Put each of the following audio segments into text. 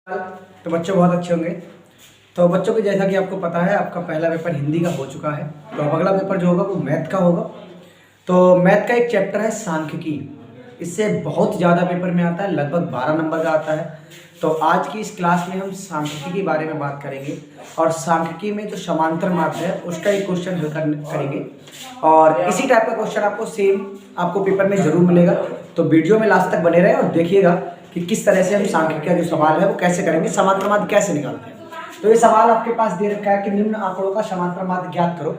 तो बच्चों बहुत अच्छे होंगे। तो बच्चों को जैसा कि आपको पता है आपका पहला पेपर हिंदी का हो चुका है। तो अब अगला पेपर जो होगा वो मैथ का होगा। तो मैथ का एक चैप्टर है सांख्यिकी। इससे बहुत ज़्यादा पेपर में आता है, लगभग 12 नंबर का आता है। तो आज की इस क्लास में हम सांख्यिकी के बारे में बात करेंगे और सांख्यिकी में जो समांतर माध्य है उसका एक क्वेश्चन हल करेंगे। और इसी टाइप का क्वेश्चन आपको सेम आपको पेपर में जरूर मिलेगा। तो वीडियो में लास्ट तक बने रहे और देखिएगा कि किस तरह से हम सांख्यिकी का जो सवाल है वो कैसे करेंगे, समांतर माध्य कैसे निकालते हैं। तो ये सवाल आपके पास दे रखा है कि निम्न आंकड़ों का समांतर माध्य ज्ञात करो।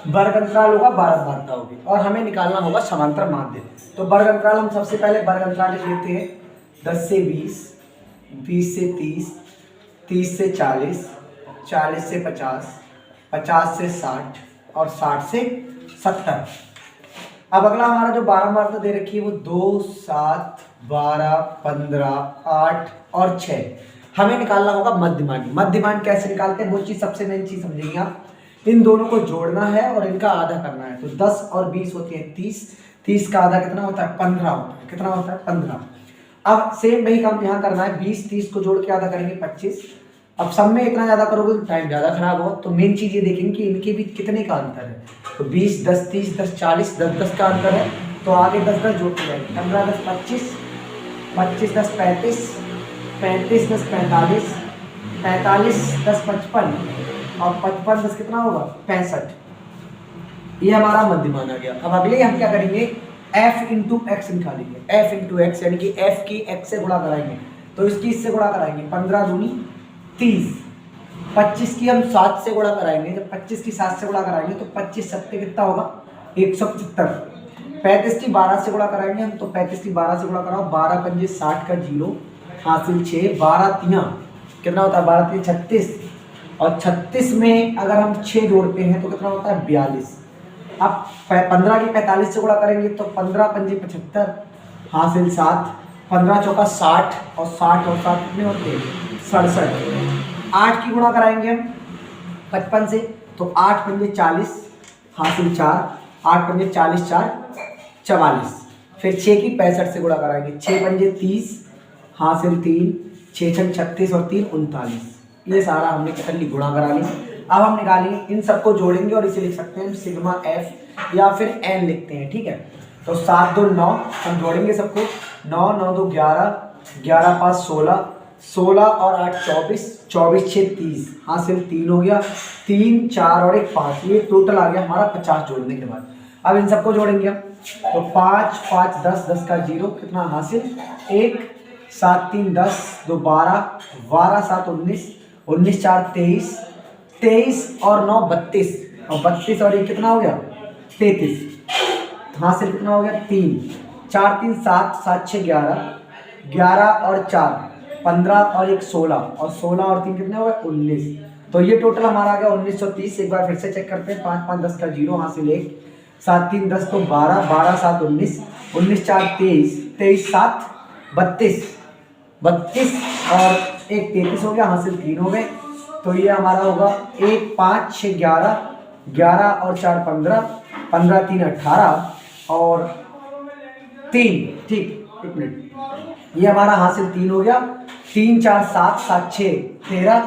वर्ग अंतराल होगा, 12 बारता होगी और हमें निकालना होगा समांतर माध्य। तो वर्ग अंतराल हम सबसे पहले वर्ग अंतराल लेते हैं 10 से 20, 20 से 30, 30 से 40, 40 से 50, 50 से 60 और 60 से 70। अब अगला हमारा जो 12 मात्रा दे रखी है वो 2, 7, 12, 15, 8 और 6। हमें निकालना होगा मध्यमान। मध्यमान कैसे निकालते हैं वो चीज़ सबसे मेन चीज़ समझेंगे आप। इन दोनों को जोड़ना है और इनका आधा करना है। तो 10 और 20 होती है 30, 30 का आधा कितना होता है 15 होता है। कितना होता है 15। अब सेम वही काम यहाँ करना है, 20 30 को जोड़ के आधा करेंगे 25। अब सब में इतना ज़्यादा करोगे तो टाइम ज़्यादा खराब होगा। तो मेन चीज़ ये देखेंगे कि इनके बीच कितने का अंतर है। तो 20 10 30 10 40 10 10 का अंतर है। तो आगे 10 10 जोड़ते जाएंगे, 15 10 25, 25 10 35, 35 10 45, 45 10 55 और 55 10 कितना होगा 65। ये हमारा मध्यमान आ गया। अब अगले हम क्या करेंगे, f इंटू एक्स निकालेंगे। f इंटू एक्स यानी कि f की x से गुणा कराएंगे। तो इसकी इससे गुणा कराएंगे, 15 दूनी 30, 25 की हम 7 से गुणा कराएंगे। जब 25 की 7 से गुणा कराएंगे तो 25 सत्ते कितना होगा 175। 35 की 12 से गुणा कराएंगे हम, तो 35 की 12 से गुणा कराओ, 12 पंजे 60 का 0 हासिल 6, 12 तिया कितना होता है 12 तिया 36 और 36 में अगर हम 6 जोड़ते हैं तो कितना होता है 42। अब 15 की 45 से गुणा करेंगे तो 15 पंजे 75 हासिल 7, 15 चौका 60 और 60 और 7 कितने होते हैं 67। 8 की गुणा कराएंगे हम 55 से, तो 8 पंजे 40 हासिल 4, 8 पंजे 40 4 44। फिर 6 की 65 से गुणा कराएंगे, 6 पंजे 30 हासिल 3, 6 छन 36 और 3 39। ये सारा हमने कर ली, गुणा करा लिया। अब हम निकालेंगे, इन सबको जोड़ेंगे और इसे लिख सकते हैं सिग्मा f या फिर n लिखते हैं, ठीक है। तो 7 2 9 हम जोड़ेंगे सबको, 9 9 2 11, 11 5 16, 16 और 8 24, 24 6 30 हासिल 3 हो गया, 3 4 और 1 5। ये टोटल आ गया हमारा 50 जोड़ने के बाद। अब इन सबको जोड़ेंगे हम, तो 5 5 10 10 का 0 कितना हासिल 1, 7 3 10 2 12, 12 7 19, 19 4 23, 23 और 9 32 और 32 और 1 कितना हो गया 33 हासिल कितना हो गया 3, 4 3 7 7 6 11, 11 और 4 15 और 1 16 और 16 और 3 कितने हो गए 19। तो ये टोटल हमारा आ गया 1930। एक बार फिर से चेक करते हैं, 5 5 10 का 0 हासिल 1, 7 3 10 तो 12, 12 7 19, 19 4 23, 23 7 32, 32 और 1 33 हो गया हासिल 3 हो गए। तो ये हमारा होगा 1 5 6 11, 11 और 4 15, 15 3 18 और 3, ठीक 1 मिनट, ये हमारा हासिल 3 हो गया। 3 4 7 7 6 13,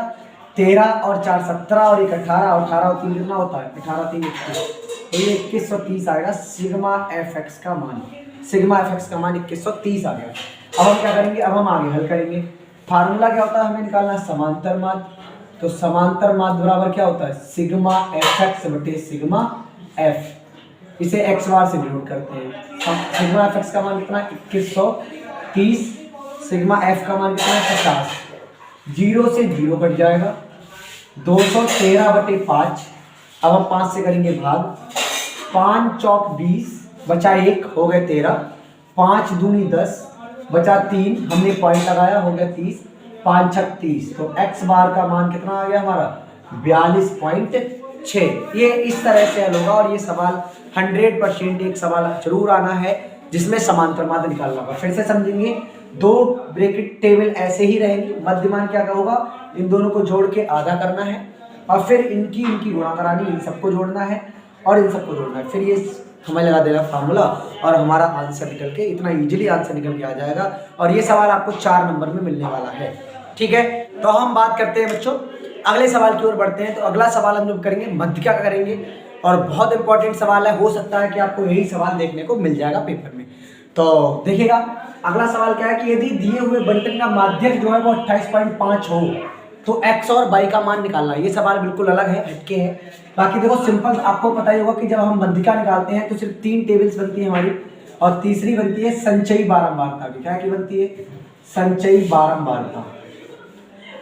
13 और 4 17 और 1 18 और 18 और 3 कितना होता है 18 3 21। तो ये 2130 आएगा सिग्मा एफ एक्स का मान। सिग्मा एफ एक्स का मान 2130 आ गया। अब हम क्या करेंगे, अब हम आगे हल करेंगे। फार्मूला क्या होता है, हमें निकालना समांतर माध्य। तो समांतर माध्य बराबर क्या होता है सिग्मा एफ एक्स बटे सिग्मा एफ। इसे एक्स बार से डिनोट करते हैं। सिग्मा एफ एक्स का मान कितना 2130, सिग्मा एफ का मान कितना 50। 0 से 0 कट जाएगा, 213 बटे 5। अब हम 5 से करेंगे भाग, 5 चौक 20 बचा 1 हो गए 13, 5 दूनी 10 बचा 3 हमने पॉइंट लगाया हो गया 30, 5 6 30। तो x बार का मान कितना आ गया हमारा 42.6। ये इस तरह से हल होगा और ये सवाल 100% एक सवाल जरूर आना है जिसमें समांतर माध्य निकालना होगा। फिर से समझेंगे, 2 ब्रैकेट टेबल ऐसे ही रहेंगी। मध्यमान क्या होगा, इन दोनों को जोड़ के आधा करना है और फिर इनकी गुणा करानी, इन सबको जोड़ना है और इन सबको जोड़ना है। फिर ये हमें लगा देगा फार्मूला और हमारा आंसर निकल के इतना इजीली आंसर निकल के आ जाएगा। और ये सवाल आपको 4 नंबर में मिलने वाला है। ठीक है, तो हम बात करते हैं बच्चों अगले सवाल की ओर बढ़ते हैं। तो अगला सवाल हम लोग करेंगे मध्यिका का करेंगे, और बहुत इंपॉर्टेंट सवाल है, हो सकता है कि आपको यही सवाल देखने को मिल जाएगा पेपर में। तो देखिएगा अगला सवाल क्या है कि यदि दिए हुए बंटन का माध्यक जो है वो 28.5 हो तो x और y का मान निकालना। ये सवाल बिल्कुल अलग है, हटके है। बाकी देखो सिंपल, आपको पता ही होगा कि जब हम मध्यिका निकालते हैं तो सिर्फ 3 टेबल्स बनती है हमारी, और तीसरी बनती है संचयी बारंबारता की। क्या की बनती है? संचयी बारंबारता।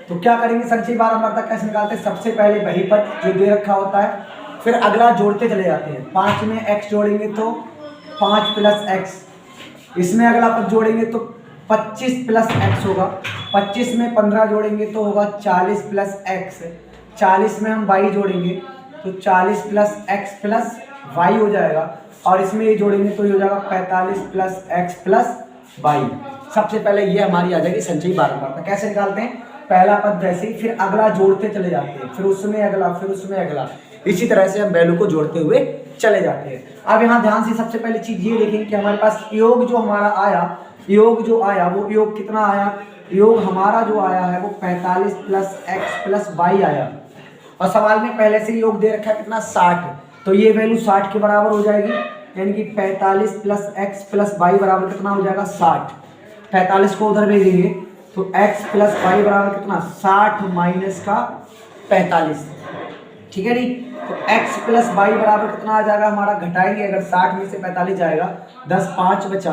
तो क्या करेंगे, संचयी बारंबारता कैसे निकालते हैं? सबसे पहले वही पद जो दे रखा होता है, फिर अगला जोड़ते चले जाते हैं। 5 में x जोड़ेंगे तो 5 + x, इसमें अगला पद जोड़ेंगे तो 25 + x होगा, 25 में 15 जोड़ेंगे तो होगा 40 + x, 40 में हम y जोड़ेंगे तो 40 + x + y हो जाएगा, और इसमें ये जोड़ेंगे तो ये हो जाएगा 45 + x + y। सबसे पहले ये हमारी आ जाएगी संचयी बारंबारता। कैसे निकालते हैं? पहला पद वैसे ही, फिर अगला जोड़ते चले जाते हैं, फिर उसमें अगला, फिर उसमें अगला, इसी तरह से हम वैल्यू को जोड़ते हुए चले जाते हैं। अब यहाँ ध्यान से सबसे पहले चीज ये देखेंगे कि हमारे पास योग जो हमारा आया, योग जो आया वो योग कितना आया? योग हमारा जो आया है वो 45 + x + y आया, और सवाल में पहले से योग दे रखा है कितना? 60। तो ये वैल्यू 60 के बराबर हो जाएगी, यानी कि 45 + x + y बराबर कितना हो जाएगा? 60। 45 को उधर भेजेंगे तो x + y बराबर कितना? 60 - 45। ठीक है नहीं? तो x + y बराबर कितना आ जाएगा हमारा? घटाएंगे अगर 60 में से 45 जाएगा, 10 5 बचा,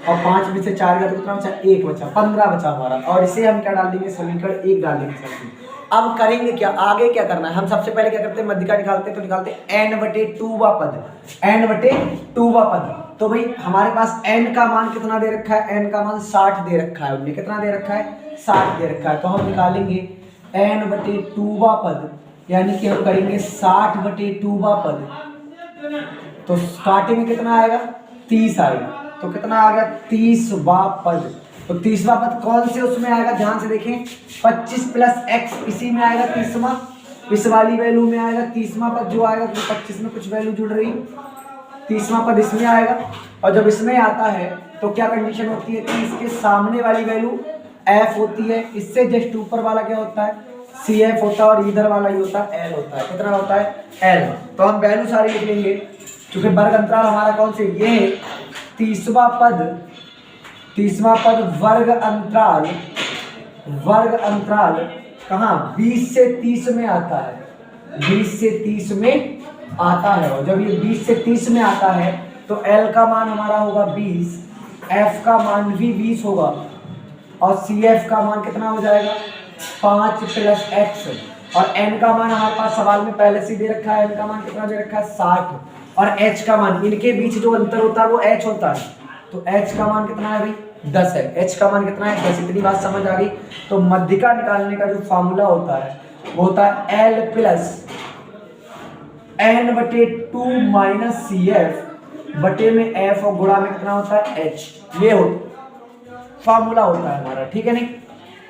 और 5 में से 4 गया तो कितना बचा? 1 बचा, 15 बचा हमारा, और इसे हम क्या डाल देंगे? समीकरण 1 डाल देंगे सर। अब करेंगे क्या, आगे क्या करना है? हम सबसे पहले क्या करते हैं? मध्यिका निकालते हैं, तो निकालते हैं n/2वां पद, n/2वां पद। तो भाई हमारे पास n का मान कितना दे रखा है? n का मान 60 दे रखा है, उन्हें कितना दे रखा है? 60 दे रखा है। तो हम निकालेंगे n/2वां पद, यानी कि हम करेंगे 60/2वां पद, तो काटेंगे कितना आएगा? 30 आएगा। तो कितना आ गया? 30वां पद। तो 30वां पद कौन से उसमें आएगा? ध्यान से देखें, 25 + x इसी में आएगा, 30वां इस वाली वैल्यू में आएगा। 30वां पद जो आएगा तो 25 में कुछ वैल्यू जुड़ रही, 30वां पद इसमें आएगा। और जब इसमें आता है तो क्या कंडीशन होती है कि इसके सामने वाली वैल्यू f होती है, इससे जस्ट ऊपर वाला क्या होता है? CF होता है, और इधर वाला ही होता है L होता है। कितना होता है? L। तो हम वैल्यू सारी लिख लेंगे, क्योंकि वर्ग अंतराल हमारा कौन से? ये 30वां पद, 30वां पद वर्ग अंतराल कहाँ? 20 से 30 में आता है, 20 से 30 में आता है। और जब ये 20 से 30 में आता है तो L का मान हमारा होगा 20, F का मान भी 20 होगा, और CF का मान कितना हो जाएगा? 5 + x, और n का मान हमारे पास सवाल में पहले से दे रखा है, n का मान कितना दे रखा है? 60, और h का मान, इनके बीच जो अंतर होता है वो h होता है, तो h का मान कितना है भाई? 10 है। h का मान कितना है? 10। इतनी बात समझ आ गई। तो मध्यिका निकालने का जो फॉर्मूला होता है वो होता है L + n/2 - CF बटे में f, और गुणा में कितना होता है? h। ये हो फॉर्मूला होता है हमारा, ठीक है नहीं?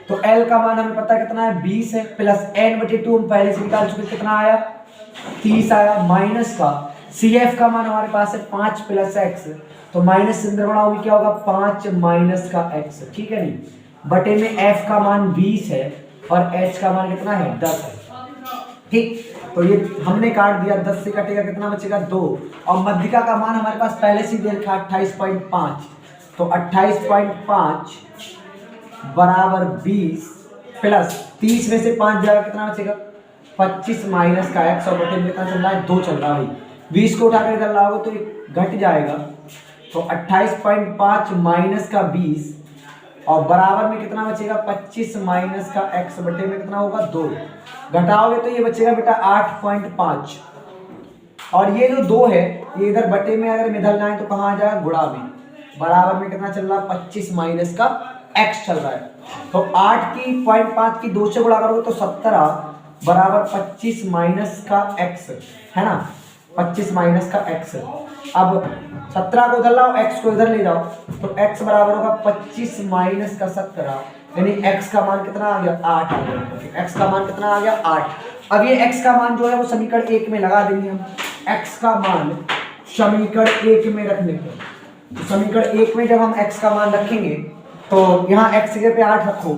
तो L का मान हमें पता कितना है? 20 है, प्लस n/2 हम पहले से निकाल चुके, कितना आया? 30 आया, माइनस का CF का मान हमारे पास है 5 + x, तो माइनस से अंदर बड़ा होगी, क्या होगा? 5 - का x, ठीक है नहीं? बटे में f का मान 20 है, और h का मान कितना है? 10 है। ठीक, तो ये हमने काट दिया, 10 से कटेगा कितना बचेगा? 2। और मध्यिका का मान हमारे पास पहले से दे रखा 28.5, तो 28.5 बराबर 20 प्लस 30 में से 5 जाएगा, कितना बचेगा? 25 - का x, और बटे में कितना चल रहा है? 2 चल रहा है। 20 को उठाकर इधर लाओगे तो घट जाएगा, तो 28.5 - का 20, और बराबर में कितना बचेगा? 25 - का x, बटे में कितना होगा? 2। घटाओगे तो ये बचेगा बेटा 8.5, और ये जो 2 है ये इधर बटे में अगर इधर लाए तो कहाँ आ जाएगा? गुणा में। बराबर में कितना चल रहा है? 25 - का x चल रहा है। तो 8 की 0.5 की 2 से गुणा करोगे तो 17 बराबर 25 - का x है ना? 25 - का x। अब 17 को उधर लाओ, x को इधर ले जाओ, तो x बराबर होगा 25 - का 17, यानी x का मान कितना आ गया? 8 आ गया। x का मान कितना आ गया? 8। अब ये x का मान जो है वो समीकरण 1 में लगा देंगे हम। x का मान समीकरण 1 में रखने पर, तो समीकरण 1 में जब हम x का मान रखेंगे तो यहाँ x के पे 8 रखो,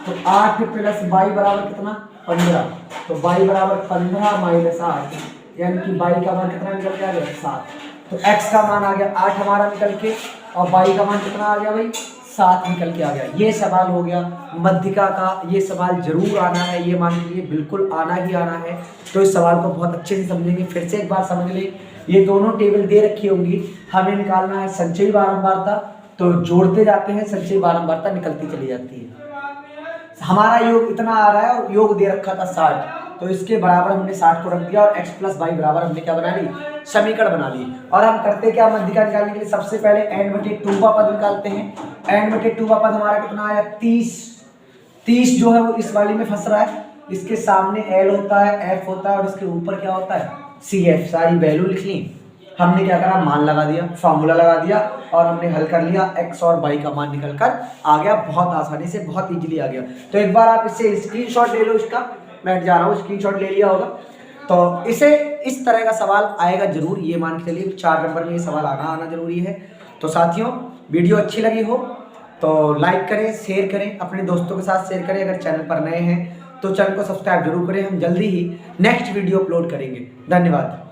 तो 8 प्लस y बराबर कितना 15, तो y बराबर 15 माइनस 8, यानी कि y का मान कितना निकल के आ गया 7। तो x का मान आ गया 8 हमारा निकल के, और y का मान कितना आ गया भाई 7 निकल के आ गया। ये सवाल हो गया मध्यिका का, ये सवाल जरूर आना है, ये मान लीजिए बिल्कुल आना ही आना है। तो इस सवाल को बहुत अच्छे से समझेंगे। फिर से एक बार समझ लें, ये दोनों टेबल दे रखी होंगी, हमें निकालना है संचयी बारंबारता, तो जोड़ते जाते हैं, संचयी बारंबारता निकलती चली जाती है। हमारा योग इतना आ रहा है, योग दे रखा था 60, तो इसके बराबर हमने 60 को रख दिया, और x प्लस वाई बराबर हमने क्या बना ली, समीकरण बना ली। और हम करते क्या, मध्यिका निकालने के लिए सबसे पहले n/2 का पद निकालते हैं। n/2 का पद हमारा कितना आया 30 जो है वो इस वाली में फंस रहा है, इसके सामने l होता है, f होता है, और इसके ऊपर क्या होता है CF। सारी वैल्यू लिख ली, हमने क्या करा मान लगा दिया, फार्मूला लगा दिया, और हमने हल कर लिया, x और y का मान निकल कर आ गया, बहुत आसानी से, बहुत इजीली आ गया। तो एक बार आप इससे स्क्रीनशॉट ले लो, इसका मैं जा रहा हूँ, स्क्रीनशॉट ले लिया होगा। तो इसे इस तरह का सवाल आएगा जरूर, ये मान के चलिए 4 नंबर में ये सवाल आना जरूरी है। तो साथियों, वीडियो अच्छी लगी हो तो लाइक करें, शेयर करें, अपने दोस्तों के साथ शेयर करें। अगर चैनल पर नए हैं तो चैनल को सब्सक्राइब जरूर करें। हम जल्दी ही नेक्स्ट वीडियो अपलोड करेंगे। धन्यवाद।